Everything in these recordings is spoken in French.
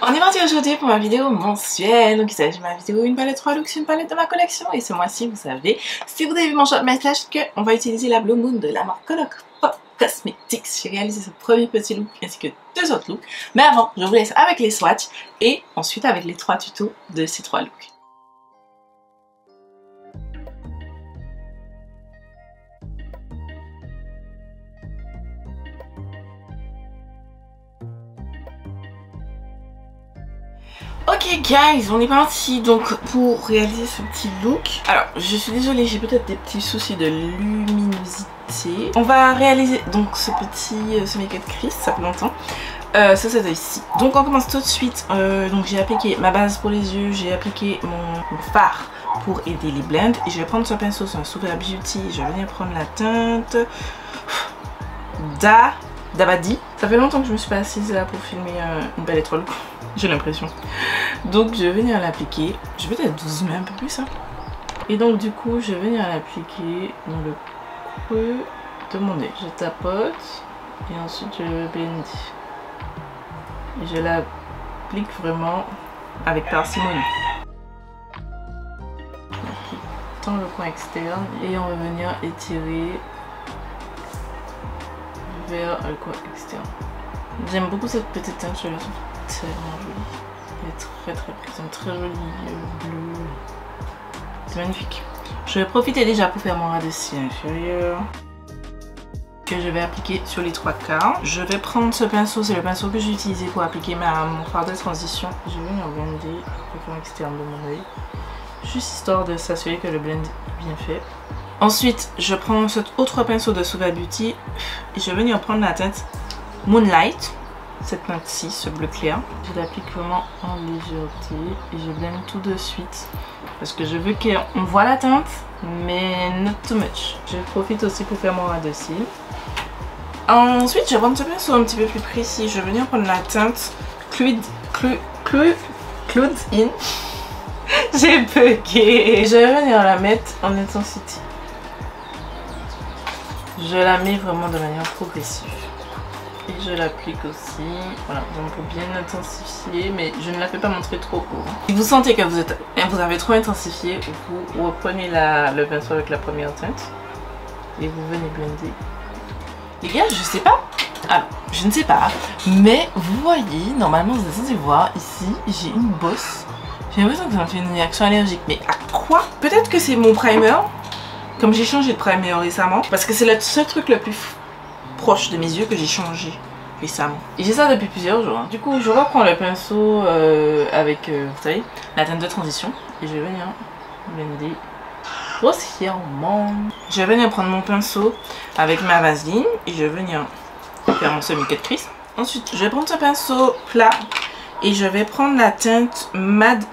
On est parti aujourd'hui pour ma vidéo mensuelle. Donc il s'agit de ma vidéo une palette 3 looks, une palette de ma collection. Et ce mois-ci, vous savez, si vous avez vu mon short message, qu'on va utiliser la Blue Moon de la marque Colourpop Cosmetics. J'ai réalisé ce premier petit look ainsi que deux autres looks. Mais avant, je vous laisse avec les swatchs et ensuite avec les 3 tutos de ces 3 looks. Ok guys, on est parti donc pour réaliser ce petit look. Alors je suis désolée, j'ai peut-être des petits soucis de luminosité. On va réaliser donc ce make-up crease, ça fait longtemps. Ça c'est ici. Donc on commence tout de suite. Donc j'ai appliqué ma base pour les yeux, j'ai appliqué mon fard pour aider les blends. Et je vais prendre ce pinceau, c'est un Super Beauty. Je vais venir prendre la teinte Dabadi. Ça fait longtemps que je me suis pas assise là pour filmer une palette 3 look. J'ai l'impression. Donc je vais venir l'appliquer. Je vais peut-être zoomer un peu plus. Hein. Et donc du coup je vais venir l'appliquer dans le creux de mon nez. Je tapote et ensuite je blende. Et je l'applique vraiment avec parcimonie. Dans le coin externe et on va venir étirer vers le coin externe. J'aime beaucoup cette petite teinte, je la trouve tellement jolie. Elle est très présente, très jolie, bleu. C'est magnifique. Je vais profiter déjà pour faire mon ras de cils inférieur que je vais appliquer sur les 3 quarts. Je vais prendre ce pinceau, c'est le pinceau que j'ai utilisé pour appliquer mon fard de transition. Je vais venir blender le coin externe de mon œil, juste histoire de s'assurer que le blend est bien fait. Ensuite, je prends cet autre pinceau de Super Beauty et je vais venir prendre la teinte Moonlight, cette teinte-ci, ce bleu clair. Je l'applique vraiment en légèreté et je blende tout de suite parce que je veux qu'on voit la teinte, mais not too much. Je profite aussi pour faire mon ras de cils. Ensuite, je vais prendre ce pinceau un petit peu plus précis. Je vais venir prendre la teinte Cloud In. J'ai bugué. Je vais venir la mettre en intensité. Je la mets vraiment de manière progressive. Et je l'applique aussi. Voilà, donc pour bien intensifier, mais je ne la fais pas montrer trop haut. Si vous sentez que vous avez trop intensifié, vous reprenez le pinceau avec la première teinte et vous venez blender. Les gars, je sais pas. Alors, je ne sais pas, mais vous voyez, normalement vous êtes censé voir ici, j'ai une bosse. J'ai l'impression que ça m'a fait une réaction allergique. Mais à quoi? Peut-être que c'est mon primer. Comme j'ai changé de primer récemment. Parce que c'est le seul truc le plus proche de mes yeux que j'ai changé récemment. Et j'ai ça depuis plusieurs jours. Hein. Du coup, je reprends le pinceau avec, vous savez, la teinte de transition. Et je vais venir blender grossièrement. Je vais venir prendre mon pinceau avec ma vaseline. Et je vais venir faire mon semi-cut crease. Ensuite, je vais prendre ce pinceau plat. Et je vais prendre la teinte Mad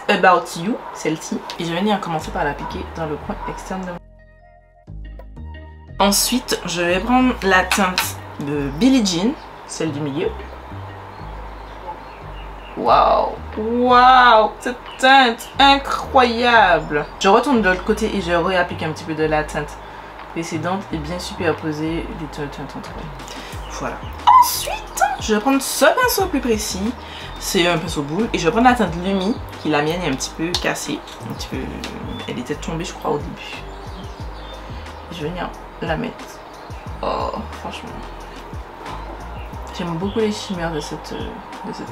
About You, celle-ci. Et je vais venir commencer par l'appliquer dans le coin externe de mon... Ensuite, je vais prendre la teinte de Billie Jean, celle du milieu. Waouh, waouh, cette teinte incroyable. Je retourne de l'autre côté et je réapplique un petit peu de la teinte précédente et bien superposer les teintes entre elles. Voilà. Ensuite, je vais prendre ce pinceau plus précis. C'est un pinceau boule. Et je vais prendre la teinte Lumi, qui la mienne est un petit peu cassée. Un petit peu... Elle était tombée, je crois, au début. Et je vais venir la mettre. Oh, franchement. J'aime beaucoup les chimères de cette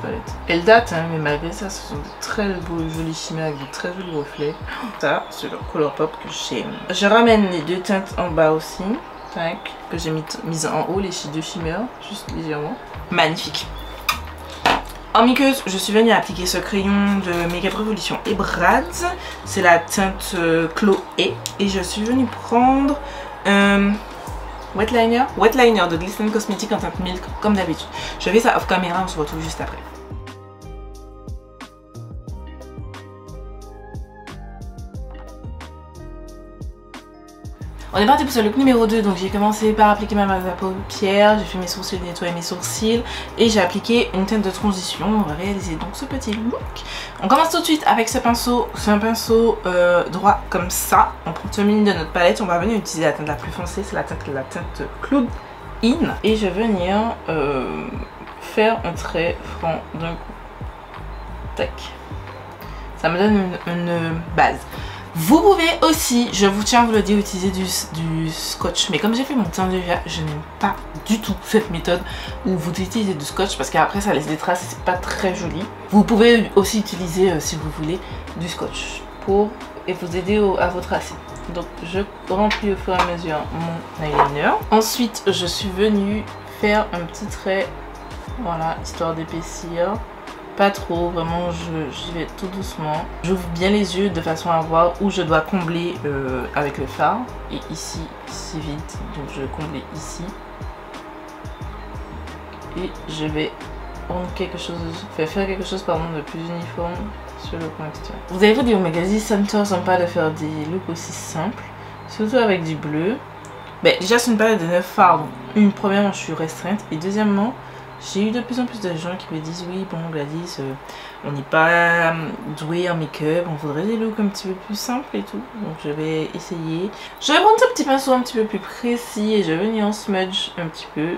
palette. Elle date, hein, mais malgré ça, ce sont de très beaux, jolis chimères avec de très jolis reflets. Ça, c'est le Colourpop que j'aime. Je ramène les deux teintes en bas aussi. Que j'ai mis en haut, les deux chimères, juste légèrement. Magnifique. En muqueuse, je suis venue appliquer ce crayon de Makeup Revolution Ebrard. C'est la teinte Chloé. Et je suis venue prendre wet liner de Glisten Cosmetics en teinte Milk, comme d'habitude. Je fais ça off caméra, on se retrouve juste après. On est parti pour ce look numéro 2, donc j'ai commencé par appliquer ma base à paupières, j'ai fait mes sourcils, nettoyer mes sourcils et j'ai appliqué une teinte de transition. On va réaliser donc ce petit look. On commence tout de suite avec ce pinceau, c'est un pinceau droit comme ça. On prend ce mini de notre palette, on va venir utiliser la teinte la plus foncée, c'est la teinte Cloud In. Et je vais venir faire un trait franc d'un coup. Tac. Ça me donne une base. Vous pouvez aussi, je vous tiens à vous le dire, utiliser du scotch. Mais comme j'ai fait mon teint déjà, je n'aime pas du tout cette méthode où vous utilisez du scotch parce qu'après ça laisse des traces et c'est pas très joli. Vous pouvez aussi utiliser, si vous voulez, du scotch pour vous aider à vous tracer. Donc je remplis au fur et à mesure mon eyeliner. Ensuite, je suis venue faire un petit trait, voilà, histoire d'épaissir. Pas trop, vraiment j'y vais tout doucement. J'ouvre bien les yeux de façon à voir où je dois combler avec le fard. Et ici, c'est vide, donc je vais combler ici. Et je vais rendre quelque chose, faire quelque chose pardon, de plus uniforme sur le coin extérieur. Vous allez vous dire, mais Gazi, ça ne te ressemble pas de faire des looks aussi simples, surtout avec du bleu. Ben, déjà c'est une palette de 9 fards, donc premièrement je suis restreinte et deuxièmement j'ai eu de plus en plus de gens qui me disent oui bon Gladys, on n'est pas doué en make-up, on voudrait des looks un petit peu plus simples et tout. Donc je vais essayer. Je vais prendre ce petit pinceau un petit peu plus précis et je vais venir en smudge un petit peu.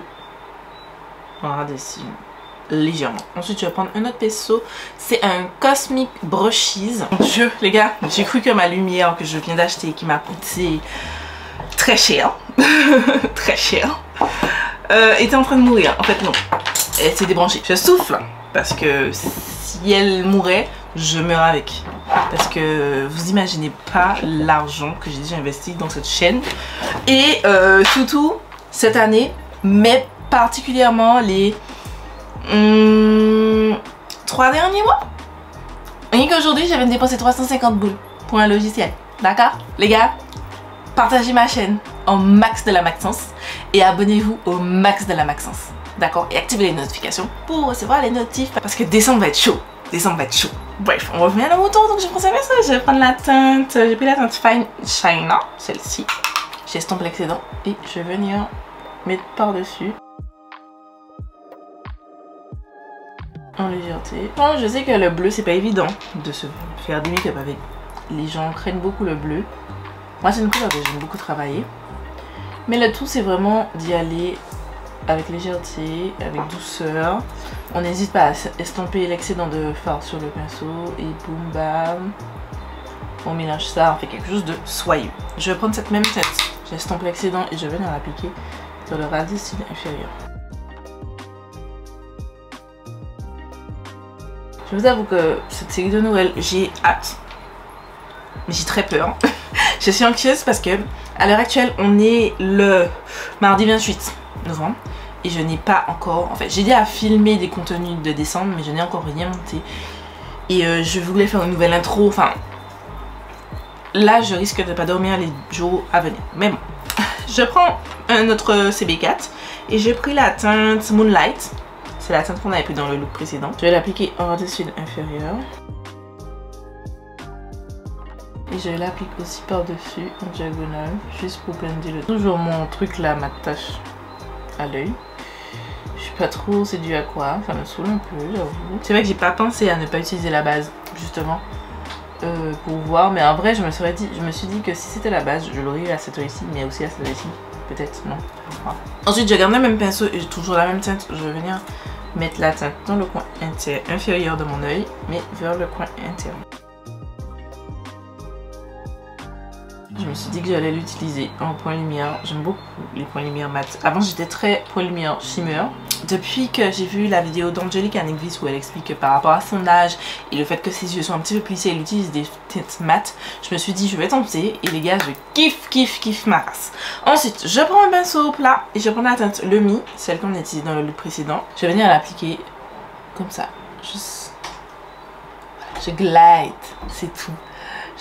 Voilà, dessus. Légèrement. Ensuite je vais prendre un autre pinceau. C'est un Cosmic Brushes. Mon Dieu les gars, j'ai cru que ma lumière que je viens d'acheter qui m'a coûté très cher. Très cher. Était en train de mourir. En fait non. Elle s'est débranchée. Je souffle parce que si elle mourait, je meurs avec. Parce que vous imaginez pas l'argent que j'ai déjà investi dans cette chaîne. Et surtout cette année, mais particulièrement les 3 derniers mois. Et qu'aujourd'hui, j'avais dépensé 350 boules pour un logiciel. D'accord les gars? Partagez ma chaîne en max de la Maxence et abonnez-vous au max de la Maxence. D'accord? Et activez les notifications pour recevoir les notifs parce que décembre va être chaud. Décembre va être chaud. Bref, on revient à mon tour. Donc je prends ça. Je vais prendre la teinte. J'ai pris la teinte Fine Shiner, celle-ci. J'estompe l'excédent et je vais venir mettre par-dessus. En légèreté. Bon, je sais que le bleu c'est pas évident de se faire des make-up avec. Les gens craignent beaucoup le bleu. Moi c'est une couleur que j'aime beaucoup travailler. Mais le tout c'est vraiment d'y aller avec légèreté, avec douceur. On n'hésite pas à estomper l'excédent de fard sur le pinceau et boum bam. On mélange ça, on fait quelque chose de soyeux. Je vais prendre cette même tête. J'estompe l'excédent et je vais venir l'appliquer sur le radius inférieur. Je vous avoue que cette série de Noël, j'ai hâte. Mais j'ai très peur. Je suis anxieuse parce que à l'heure actuelle, on est le mardi 28 novembre. Et je n'ai pas encore... En fait, j'ai déjà filmé des contenus de décembre, mais je n'ai encore rien monté. Et je voulais faire une nouvelle intro. Enfin, là, je risque de ne pas dormir les jours à venir. Mais bon, je prends un autre CB4. Et j'ai pris la teinte Moonlight. C'est la teinte qu'on avait pris dans le look précédent. Je vais l'appliquer en dessus inférieur. Et je l'applique aussi par-dessus en diagonale. Juste pour blender le... Toujours mon truc là m'attache à l'œil. Je sais pas trop c'est dû à quoi. Ça me saoule un peu, j'avoue. C'est vrai que j'ai pas pensé à ne pas utiliser la base, justement. Pour voir. Mais en vrai, je me suis dit que si c'était la base, je l'aurais eu à cette oeil-ci, mais aussi à cette oeil-ci. Peut-être, non. Enfin. Ensuite, je garde le même pinceau et toujours la même teinte. Je vais venir mettre la teinte dans le coin inférieur de mon œil, mais vers le coin intérieur. Je me suis dit que j'allais l'utiliser en point lumière. J'aime beaucoup les points lumière mat. Avant j'étais très point lumière shimmer. Depuis que j'ai vu la vidéo d'Angelique Anigvis où elle explique que par rapport à son âge et le fait que ses yeux sont un petit peu plissés, elle utilise des teintes mat. Je me suis dit je vais tenter et les gars je kiffe ma race. Ensuite je prends un pinceau plat et je prends la teinte Lumi, celle qu'on a utilisée dans le look précédent. Je vais venir l'appliquer comme ça. Juste... Je glide, c'est tout.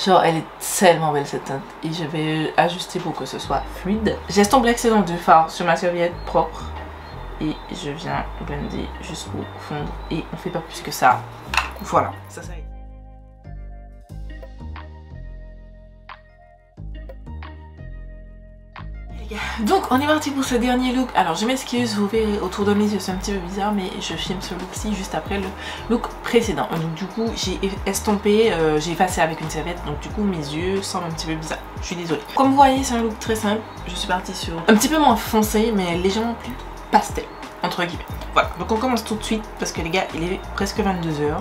Genre elle est tellement belle cette teinte et je vais ajuster pour que ce soit fluide. J'estompe l'excédent de fard sur ma serviette propre et je viens blender jusqu'au fondre et on fait pas plus que ça. Voilà, ça y est. Donc on est parti pour ce dernier look. Alors je m'excuse, vous verrez autour de mes yeux c'est un petit peu bizarre, mais je filme ce look-ci juste après le look précédent. Donc du coup j'ai estompé, j'ai effacé avec une serviette, donc du coup mes yeux semblent un petit peu bizarres. Je suis désolée. Comme vous voyez c'est un look très simple. Je suis partie sur un petit peu moins foncé mais légèrement plus pastel. entre guillemets. Voilà, donc on commence tout de suite parce que les gars, il est presque 22h.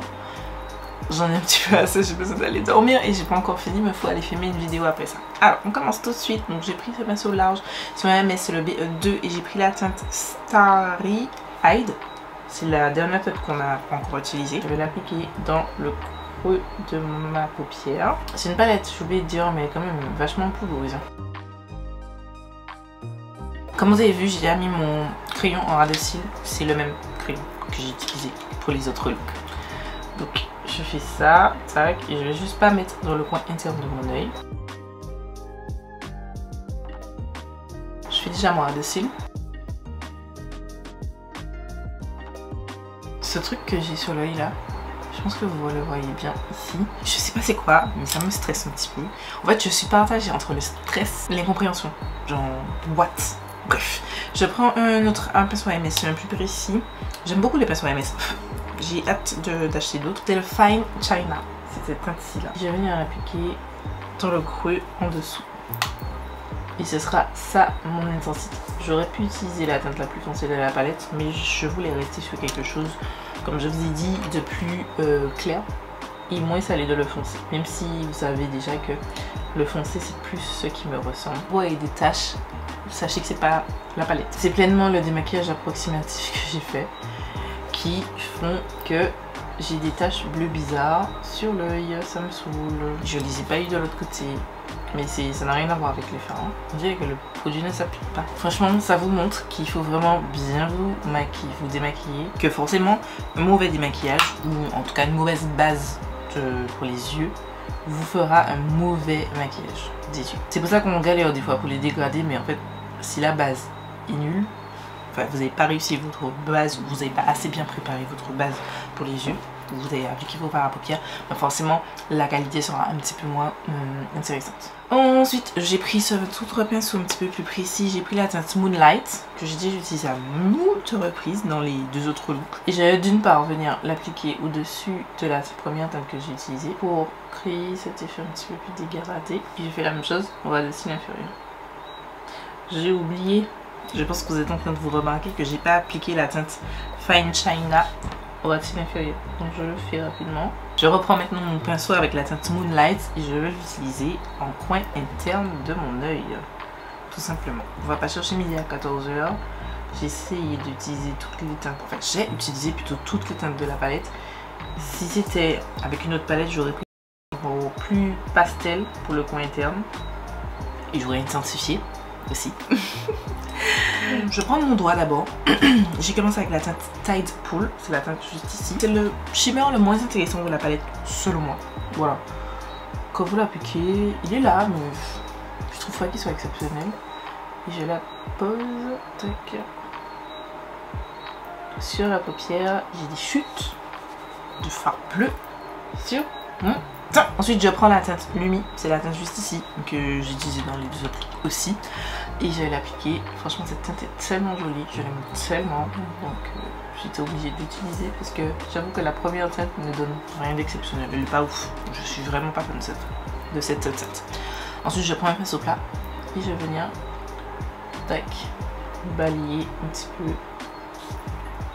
J'en ai un petit peu assez, j'ai besoin d'aller dormir et j'ai pas encore fini, mais il faut aller filmer une vidéo après ça. Alors, on commence tout de suite. Donc j'ai pris ce pinceau large, sur ma MS c'est le BE2 et j'ai pris la teinte Starry Eyed. C'est la dernière teinte qu'on a pas encore utilisée. Je vais l'appliquer dans le creux de ma paupière. C'est une palette, j'ai oublié de dire, mais quand même vachement poudreuse. Comme vous avez vu, j'ai mis mon crayon en ras de cils. C'est le même crayon que j'ai utilisé pour les autres looks. Donc je fais ça, tac, et je vais juste pas mettre dans le coin interne de mon œil. Je fais déjà mon ras de cils. Ce truc que j'ai sur l'œil là, je pense que vous le voyez bien ici. Je sais pas c'est quoi, mais ça me stresse un petit peu. En fait, je suis partagée entre le stress et l'incompréhension. Genre, what? Bref, je prends un pinceau à MS, un plus précis. J'aime beaucoup les pinceaux à MS. J'ai hâte d'acheter d'autres. C'est le Fine China. C'est cette teinte-ci là. Je vais venir l'appliquer dans le creux en dessous. Et ce sera ça mon intensité. J'aurais pu utiliser la teinte la plus foncée de la palette, mais je voulais rester sur quelque chose, comme je vous ai dit, de plus clair et moins salé de le foncé. Même si vous savez déjà que le foncé c'est plus ce qui me ressemble. Vous voyez des taches, sachez que c'est pas la palette. C'est pleinement le démaquillage approximatif que j'ai fait qui font que j'ai des taches bleues bizarres sur l'œil, ça me saoule. Je les ai pas eu de l'autre côté, mais ça n'a rien à voir avec les fards. On dirait que le produit ne s'applique pas. Franchement, ça vous montre qu'il faut vraiment bien vous démaquiller, que forcément un mauvais démaquillage, ou en tout cas une mauvaise base pour les yeux, vous fera un mauvais maquillage des yeux. C'est pour ça qu'on galère des fois pour les dégrader, mais en fait, si la base est nulle, enfin, vous n'avez pas réussi votre base, vous n'avez pas assez bien préparé votre base pour les yeux, vous avez appliqué vos fards à paupières, ben forcément la qualité sera un petit peu moins intéressante. Ensuite, j'ai pris ce autre pinceau un petit peu plus précis, j'ai pris la teinte Moonlight, que j'ai déjà utilisé à moult reprises dans les deux autres looks. Et j'allais d'une part venir l'appliquer au-dessus de la première teinte que j'ai utilisée pour créer cet effet un petit peu plus dégradé. Et j'ai fait la même chose au ras de cils inférieur. J'ai oublié, je pense que vous êtes en train de vous remarquer que j'ai pas appliqué la teinte Fine China au ras de cils inférieur. Donc je le fais rapidement. Je reprends maintenant mon pinceau avec la teinte Moonlight et je vais l'utiliser en coin interne de mon œil. Tout simplement. On va pas chercher midi à 14h. J'ai essayé d'utiliser toutes les teintes. Enfin, j'ai utilisé plutôt toutes les teintes de la palette. Si c'était avec une autre palette, j'aurais pris au plus pastel pour le coin interne. Et j'aurais intensifié aussi. Je prends mon doigt d'abord. J'ai commencé avec la teinte Tide Pool, c'est la teinte juste ici. C'est le shimmer le moins intéressant de la palette, selon moi. Voilà. Quand vous l'appliquez, il est là, mais je trouve pas qu'il soit exceptionnel. Et je la pose, tac, sur la paupière. J'ai des chutes de fard bleu sur mon teint. Ensuite, je prends la teinte Lumi, c'est la teinte juste ici, que j'ai utilisée dans les deux autres aussi. Et je vais l'appliquer. Franchement, cette teinte est tellement jolie, je l'aime tellement. Donc, j'étais obligée d'utiliser parce que j'avoue que la première teinte ne donne rien d'exceptionnel. Elle est pas ouf. Je suis vraiment pas fan de cette teinte. Ensuite, je prends un pinceau plat et je vais venir, tac, balayer un petit peu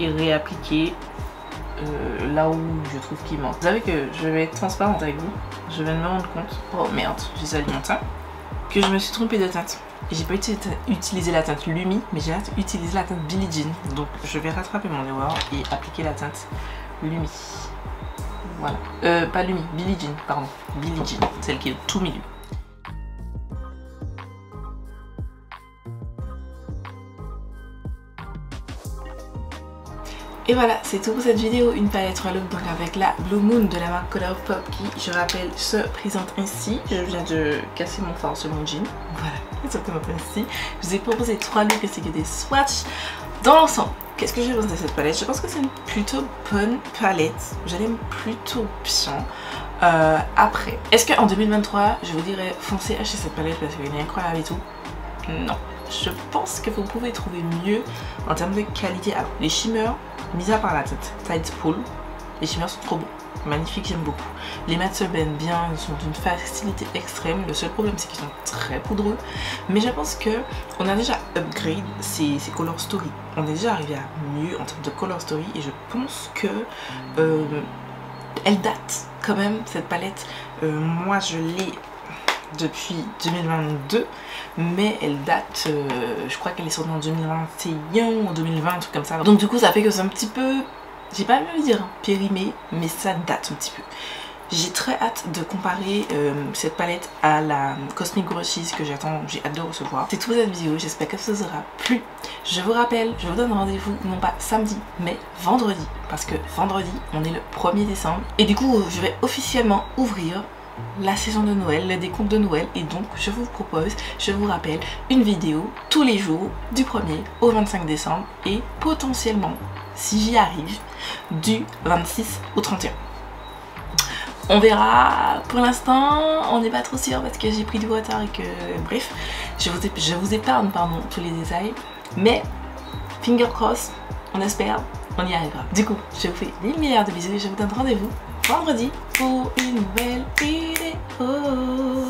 et réappliquer là où je trouve qu'il manque. Vous savez que je vais être transparente avec vous. Je vais me rendre compte, oh merde, j'ai sali mon teint, que je me suis trompée de teinte. Et j'ai pas utilisé la teinte Lumi, mais j'ai utilisé la teinte Billie Jean. Donc je vais rattraper mon erreur et appliquer la teinte Lumi. Voilà. Pas Lumi, Billie Jean, pardon. Billie Jean, celle qui est tout milieu. Et voilà, c'est tout pour cette vidéo, une palette 3 looks donc avec la Blue Moon de la marque Colourpop qui, je rappelle, se présente ainsi. Je viens de casser mon fard sur mon jean, voilà, exactement ainsi. Je vous ai proposé 3 looks ainsi que des swatchs. Dans l'ensemble, qu'est-ce que j'ai pensé de cette palette? Je pense que c'est une plutôt bonne palette, je l'aime plutôt bien. Après, est-ce qu'en 2023, je vous dirais foncez acheter cette palette parce qu'elle est incroyable et tout? Non. Je pense que vous pouvez trouver mieux en termes de qualité. Alors, les shimmers, mis à part la teinte Tide Pool, les shimmers sont trop bons. magnifiques, j'aime beaucoup. Les mats se baignent bien, ils sont d'une facilité extrême. Le seul problème c'est qu'ils sont très poudreux, mais je pense que on a déjà upgrade ces Color Story. On est déjà arrivé à mieux en termes de Color Story et je pense que elle date quand même cette palette. Moi je l'ai depuis 2022, mais elle date, je crois qu'elle est sortie en 2021 ou 2020, un truc comme ça. Donc du coup ça fait que c'est un petit peu, j'ai pas envie de dire périmé, mais ça date un petit peu. J'ai très hâte de comparer cette palette à la Cosmic Brushes que j'attends, j'ai hâte de recevoir. C'est tout pour cette vidéo, j'espère que ça vous aura plu. Je vous rappelle, je vous donne rendez-vous non pas samedi, mais vendredi, parce que vendredi, on est le 1er décembre. Et du coup, je vais officiellement ouvrir la saison de Noël, le décompte de Noël, et donc je vous propose, je vous rappelle, une vidéo tous les jours du 1er au 25 décembre et potentiellement, si j'y arrive, du 26 au 31. On verra, pour l'instant on n'est pas trop sûr parce que j'ai pris du retard et que bref, je vous épargne pardon, tous les détails, mais finger cross, on espère, on y arrivera. Du coup, je vous fais des milliards de bisous et je vous donne rendez-vous vendredi pour une nouvelle vidéo.